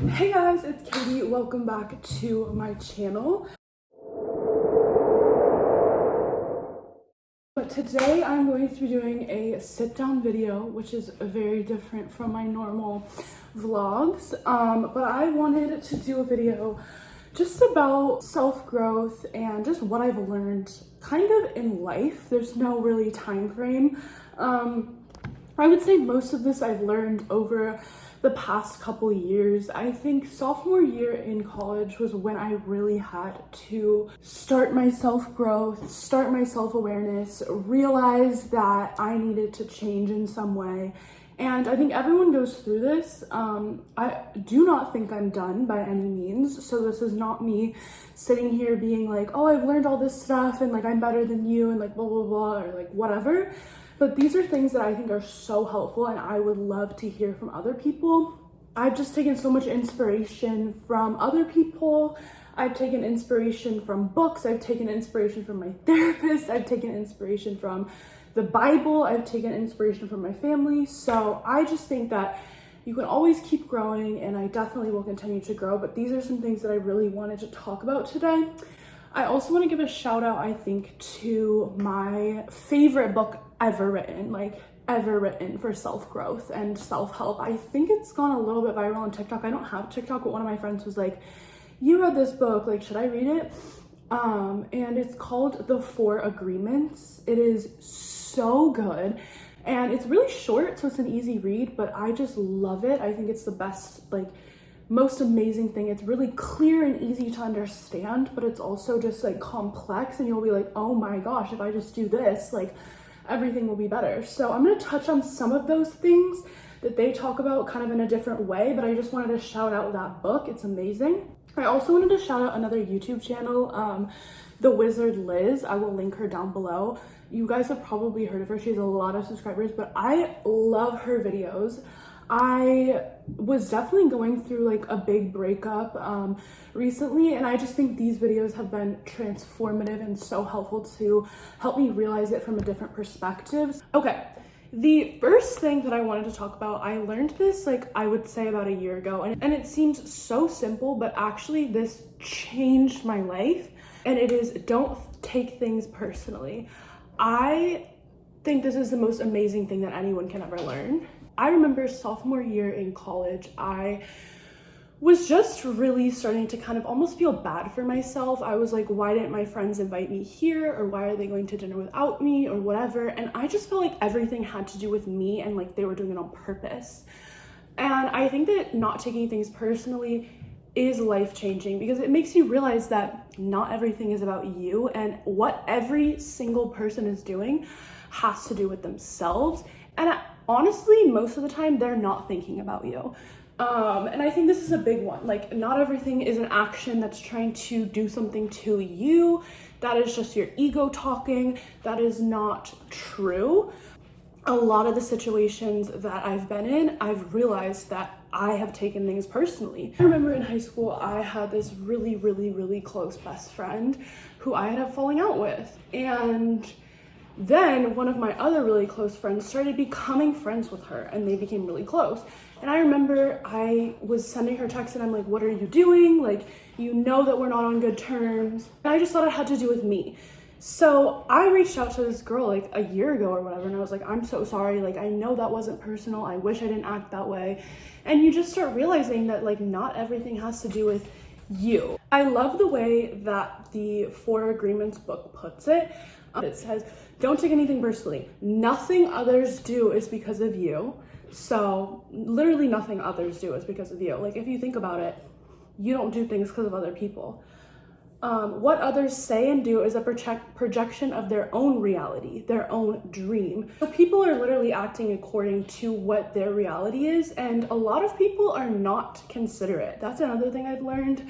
Hey guys, it's Katie. Welcome back to my channel. But today I'm going to be doing a sit-down video, which is very different from my normal vlogs. But I wanted to do a video just about self-growth and just what I've learned kind of in life. There's no really time frame. I would say most of this I've learned over the past couple years. I think sophomore year in college was when I really had to start my self-growth, start my self-awareness, realize that I needed to change in some way. And I think everyone goes through this. I do not think I'm done by any means. So this is not me sitting here being like, oh, I've learned all this stuff and like I'm better than you and like blah, blah, blah, or like whatever. But these are things that I think are so helpful and I would love to hear from other people. I've just taken so much inspiration from other people. I've taken inspiration from books. I've taken inspiration from my therapist. I've taken inspiration from the Bible. I've taken inspiration from my family. So I just think that you can always keep growing, and I definitely will continue to grow. But these are some things that I really wanted to talk about today. I also want to give a shout out, I think, to my favorite book ever written for self-growth and self-help. I think it's gone a little bit viral on TikTok. I don't have TikTok, but one of my friends was like, you read this book, like, should I read it? And it's called The 4 Agreements. It is so good. And it's really short, so it's an easy read, but I just love it. I think it's the best, most amazing thing. It's really clear and easy to understand, but it's also just like complex, and you'll be like, oh my gosh, if I just do this, like everything will be better. So I'm going to touch on some of those things that they talk about kind of in a different way, but I just wanted to shout out that book. It's amazing. I also wanted to shout out another YouTube channel, The Wizard Liz. I will link her down below. You guys have probably heard of her. She has a lot of subscribers, but I love her videos. I was definitely going through like a big breakup recently, and I just think these videos have been transformative and so helpful to help me realize it from a different perspective. Okay, the first thing that I wanted to talk about, I learned this I would say about a year ago, and it seems so simple, but actually this changed my life, and it is don't take things personally. I think this is the most amazing thing that anyone can ever learn. I remember sophomore year in college, I was just really starting to kind of almost feel bad for myself. I was like, why didn't my friends invite me here? Or why are they going to dinner without me or whatever? And I just felt like everything had to do with me and like they were doing it on purpose. And I think that not taking things personally is life-changing because it makes you realize that not everything is about you, and what every single person is doing has to do with themselves. And honestly, most of the time, they're not thinking about you. And I think this is a big one. Like, not everything is an action that's trying to do something to you. That is just your ego talking. That is not true. A lot of the situations that I've been in, I've realized that I have taken things personally. I remember in high school, I had this really, really, really close best friend who I had a falling out with. And then one of my other really close friends started becoming friends with her, and they became really close. And I remember I was sending her texts and I'm like, what are you doing? Like, you know that we're not on good terms. And I just thought it had to do with me. So I reached out to this girl like a year ago or whatever, and I was like, I'm so sorry. Like, I know that wasn't personal. I wish I didn't act that way. And you just start realizing that like not everything has to do with you. I love the way that the 4 Agreements book puts it. It says, don't take anything personally. Nothing others do is because of you. So literally nothing others do is because of you. Like, if you think about it, you don't do things because of other people. What others say and do is a projection of their own reality, their own dream. So people are literally acting according to what their reality is, and a lot of people are not considerate. That's another thing I've learned.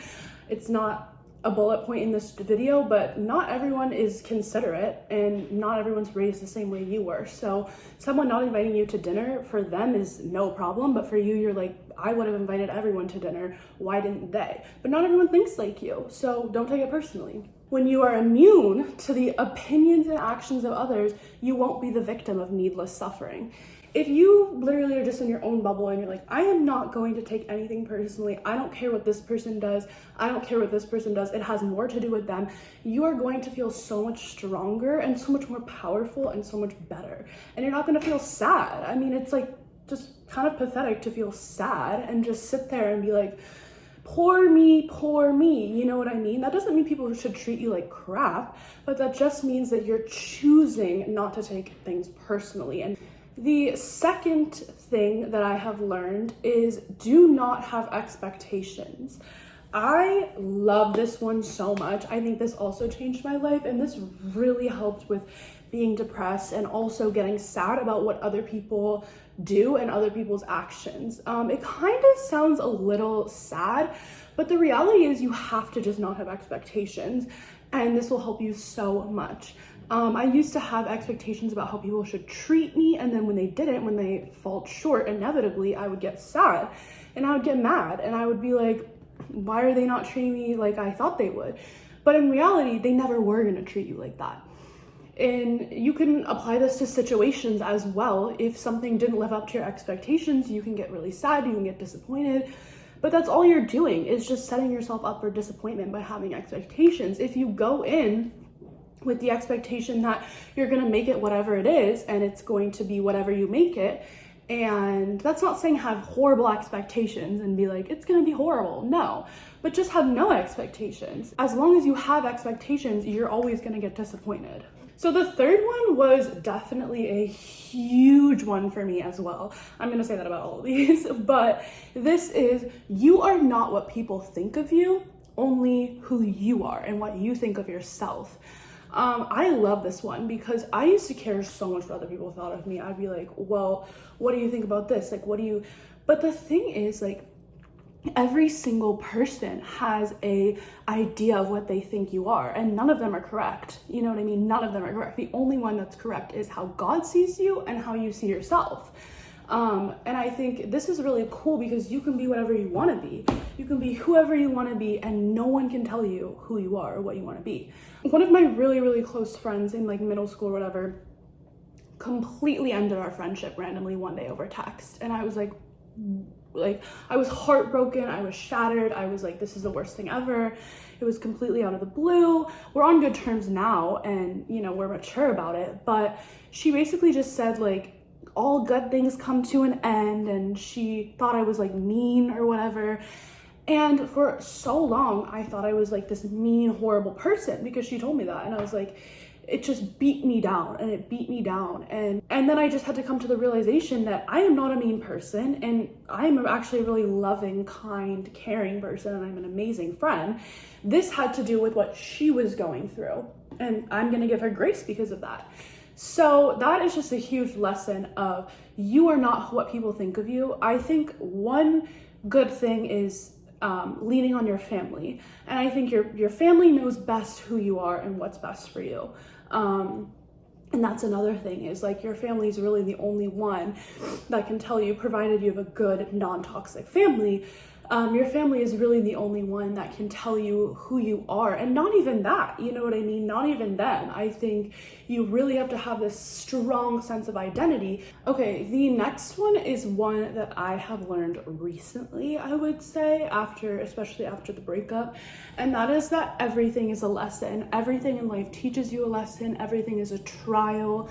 It's not a bullet point in this video, but not everyone is considerate, and not everyone's raised the same way you were. So someone not inviting you to dinner, for them is no problem, but for you, you're like, I would have invited everyone to dinner, why didn't they? But not everyone thinks like you, so don't take it personally. When you are immune to the opinions and actions of others, you won't be the victim of needless suffering. If you literally are just in your own bubble and you're like, I am not going to take anything personally, I don't care what this person does, I don't care what this person does, it has more to do with them, you are going to feel so much stronger and so much more powerful and so much better. And you're not going to feel sad. I mean, it's like just kind of pathetic to feel sad and just sit there and be like, poor me, you know what I mean? That doesn't mean people should treat you like crap, but that just means that you're choosing not to take things personally. And the second thing that I have learned is do not have expectations. I love this one so much. I think this also changed my life, and this really helped with being depressed and also getting sad about what other people do and other people's actions. It kind of sounds a little sad, but the reality is you have to just not have expectations, and this will help you so much. I used to have expectations about how people should treat me, and then when they didn't, when they fall short, inevitably I would get sad and I would get mad and I would be like, why are they not treating me like I thought they would? But in reality, they never were going to treat you like that. And you can apply this to situations as well. If something didn't live up to your expectations, you can get really sad, you can get disappointed, but that's all you're doing is just setting yourself up for disappointment by having expectations. If you go in with the expectation that you're going to make it whatever it is and it's going to be whatever you make it, and that's not saying have horrible expectations and be like, it's going to be horrible. No, but just have no expectations. As long as you have expectations, you're always going to get disappointed. So the third one was definitely a huge one for me as well. I'm going to say that about all of these, but this is, you are not what people think of you, only who you are and what you think of yourself. I love this one because I used to care so much what other people thought of me. I'd be like, well, what do you think about this? Like, but the thing is, like, every single person has a idea of what they think you are, and none of them are correct. You know what I mean? None of them are correct. The only one that's correct is how God sees you and how you see yourself. And I think this is really cool because you can be whatever you want to be. You can be whoever you want to be, and no one can tell you who you are or what you want to be. One of my really, really close friends in like middle school or whatever completely ended our friendship randomly one day over text. And I was like, I was heartbroken. I was shattered. I was like, this is the worst thing ever. It was completely out of the blue. We're on good terms now, and you know, we're mature about it. But she basically just said like, all good things come to an end, and she thought I was like mean or whatever. And for so long, I thought I was like this mean, horrible person because she told me that. And I was like, it just beat me down and it beat me down. And then I just had to come to the realization that I am not a mean person, and I'm actually a really loving, kind, caring person, and I'm an amazing friend. This had to do with what she was going through, and I'm gonna give her grace because of that. So that is just a huge lesson of you are not what people think of you. I think one good thing is leaning on your family. And I think your family knows best who you are and what's best for you. And that's another thing is like your family is really the only one that can tell you, provided you have a good non-toxic family, your family is really the only one that can tell you who you are. And not even that, you know what I mean? Not even them. I think you really have to have this strong sense of identity. Okay, the next one is one that I have learned recently, I would say, especially after the breakup. And that is that everything is a lesson. Everything in life teaches you a lesson. Everything is a trial.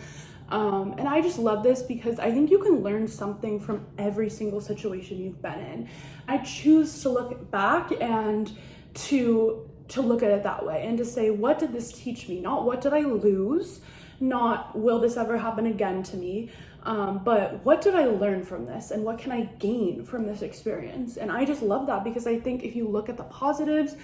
And I just love this because I think you can learn something from every single situation you've been in. I choose to look back and to look at it that way and to say, what did this teach me? Not what did I lose? Not will this ever happen again to me? But what did I learn from this? And what can I gain from this experience? And I just love that because I think if you look at the positives,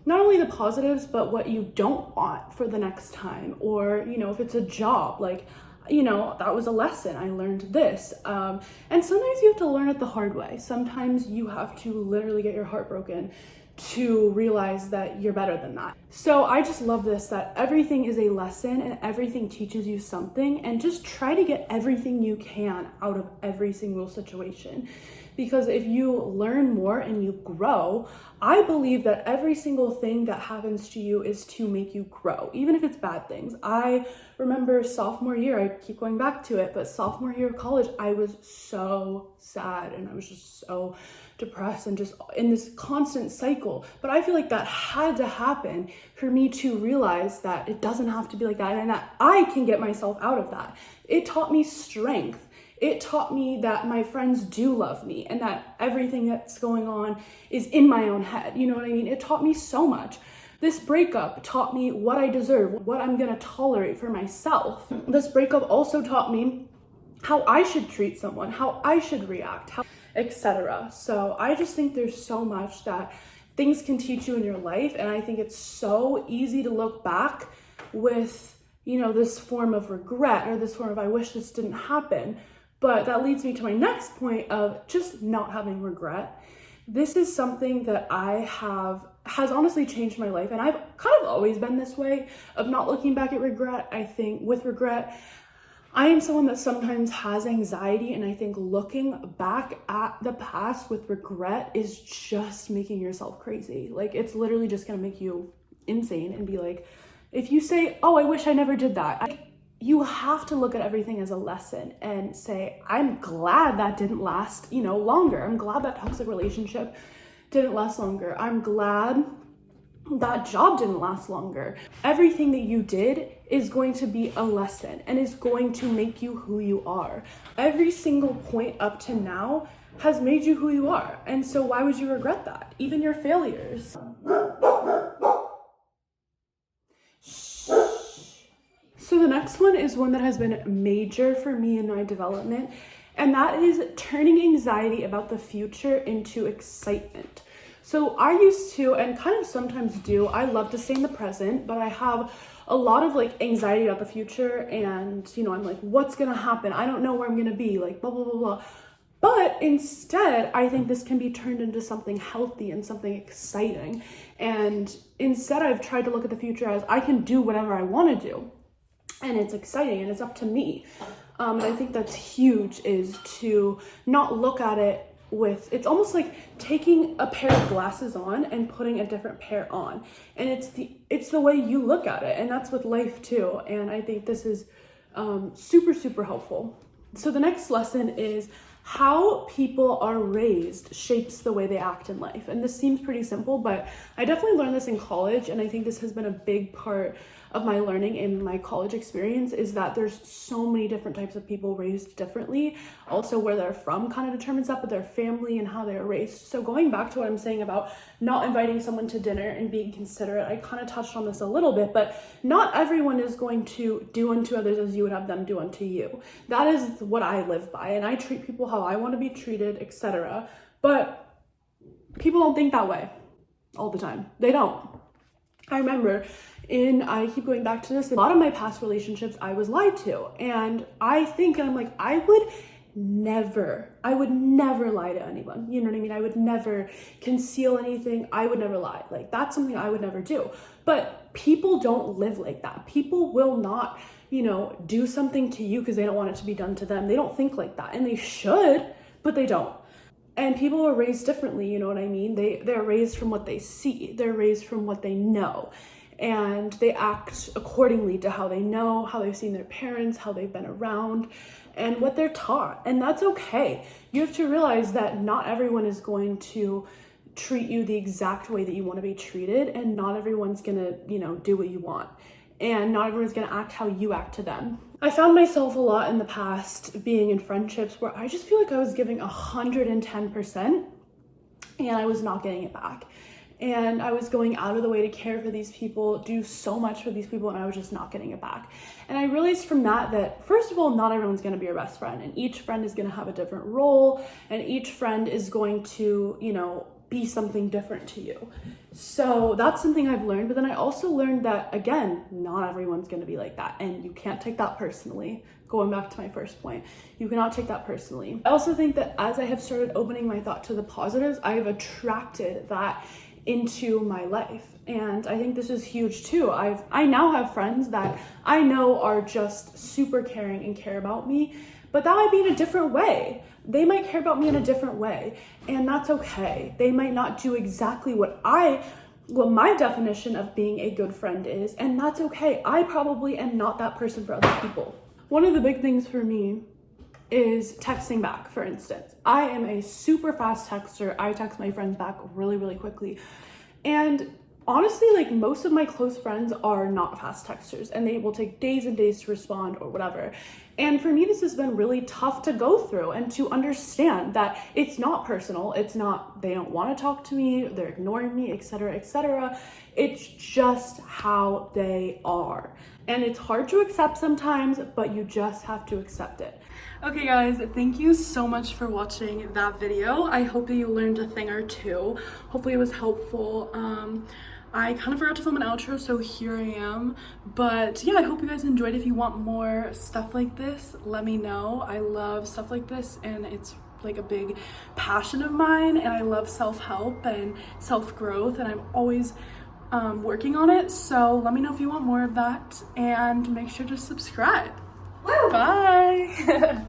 not only the positives, but what you don't want for the next time, or, you know, if it's a job, like, you know, that was a lesson. I learned this. And sometimes you have to learn it the hard way. Sometimes you have to literally get your heart broken to realize that you're better than that. So I just love this, that everything is a lesson and everything teaches you something, and just try to get everything you can out of every single situation. because if you learn more and you grow, I believe that every single thing that happens to you is to make you grow, even if it's bad things. I remember sophomore year, I keep going back to it, but sophomore year of college, I was so sad and I was just so depressed and just in this constant cycle. But I feel like that had to happen for me to realize that it doesn't have to be like that and that I can get myself out of that. It taught me strength. It taught me that my friends do love me and that everything that's going on is in my own head. You know what I mean? It taught me so much. This breakup taught me what I deserve, what I'm gonna tolerate for myself. This breakup also taught me how I should treat someone, how I should react, etc. So I just think there's so much that things can teach you in your life, and I think it's so easy to look back with, you know, this form of regret or this form of I wish this didn't happen. But that leads me to my next point of just not having regret. This is something that has honestly changed my life, and I've kind of always been this way of not looking back at regret. I think with regret, I am someone that sometimes has anxiety, and I think looking back at the past with regret is just making yourself crazy. Like, it's literally just gonna make you insane and be like, if you say, oh, I wish I never did that, you have to look at everything as a lesson and say, I'm glad that didn't last, you know, longer. I'm glad that toxic relationship didn't last longer. I'm glad that job didn't last longer. Everything that you did is going to be a lesson and is going to make you who you are. Every single point up to now has made you who you are. And so why would you regret that? Even your failures. So the next one is one that has been major for me in my development, and that is turning anxiety about the future into excitement. So I used to, and kind of sometimes do, I love to stay in the present, but I have a lot of like anxiety about the future, and you know, I'm like, what's gonna happen? I don't know where I'm gonna be, like blah, blah, blah, blah. But instead, I think this can be turned into something healthy and something exciting. And instead, I've tried to look at the future as I can do whatever I wanna do. And it's exciting and it's up to me. And I think that's huge, is to not look at it with, it's almost like taking a pair of glasses on and putting a different pair on. And it's the way you look at it. And that's with life too. And I think this is super, super helpful. So the next lesson is how people are raised shapes the way they act in life. And this seems pretty simple, but I definitely learned this in college. And I think this has been a big part of my learning in my college experience, is that there's so many different types of people raised differently. Also, where they're from kind of determines that, but their family and how they're raised. So going back to what I'm saying about not inviting someone to dinner and being considerate, I kind of touched on this a little bit, but not everyone is going to do unto others as you would have them do unto you. That is what I live by, and I treat people how I want to be treated, etc. But people don't think that way all the time. They don't. I remember I keep going back to this, a lot of my past relationships I was lied to, and I think, and I'm like, I would never lie to anyone. You know what I mean? I would never conceal anything. I would never lie. Like, that's something I would never do. But people don't live like that. People will not, you know, do something to you because they don't want it to be done to them. They don't think like that, and they should, but they don't. And people are raised differently, you know what I mean? They're raised from what they see. They're raised from what they know. And they act accordingly to how they know, how they've seen their parents, how they've been around, and what they're taught. And that's okay. You have to realize that not everyone is going to treat you the exact way that you want to be treated, and not everyone's gonna, you know, do what you want. And not everyone's gonna act how you act to them. I found myself a lot in the past being in friendships where I just feel like I was giving 110% and I was not getting it back. And I was going out of the way to care for these people, do so much for these people, and I was just not getting it back. And I realized from that first of all, not everyone's gonna be your best friend, and each friend is gonna have a different role, and each friend is going to, you know, be something different to you. So that's something I've learned. But then I also learned that, again, not everyone's going to be like that, and you can't take that personally. Going back to my first point, you cannot take that personally. I also think that as I have started opening my thought to the positives, I have attracted that into my life. And I think this is huge too. I now have friends that I know are just super caring and care about me, but that might be in a different way. They might care about me in a different way, and that's okay. They might not do exactly what my definition of being a good friend is, and that's okay. I probably am not that person for other people. One of the big things for me is texting back, for instance. I am a super fast texter. I text my friends back really, really quickly. And honestly, like, most of my close friends are not fast texters, and they will take days and days to respond or whatever. And for me, this has been really tough to go through and to understand that it's not personal. It's not, they don't want to talk to me, they're ignoring me, etc., etc. It's just how they are. And it's hard to accept sometimes, but you just have to accept it. Okay guys, thank you so much for watching that video. I hope that you learned a thing or two. Hopefully it was helpful. I kind of forgot to film an outro, so here I am. But yeah, I hope you guys enjoyed. If you want more stuff like this, let me know. I love stuff like this, and it's like a big passion of mine, and I love self-help and self-growth, and I'm always working on it. So let me know if you want more of that, and make sure to subscribe. Woo! Bye!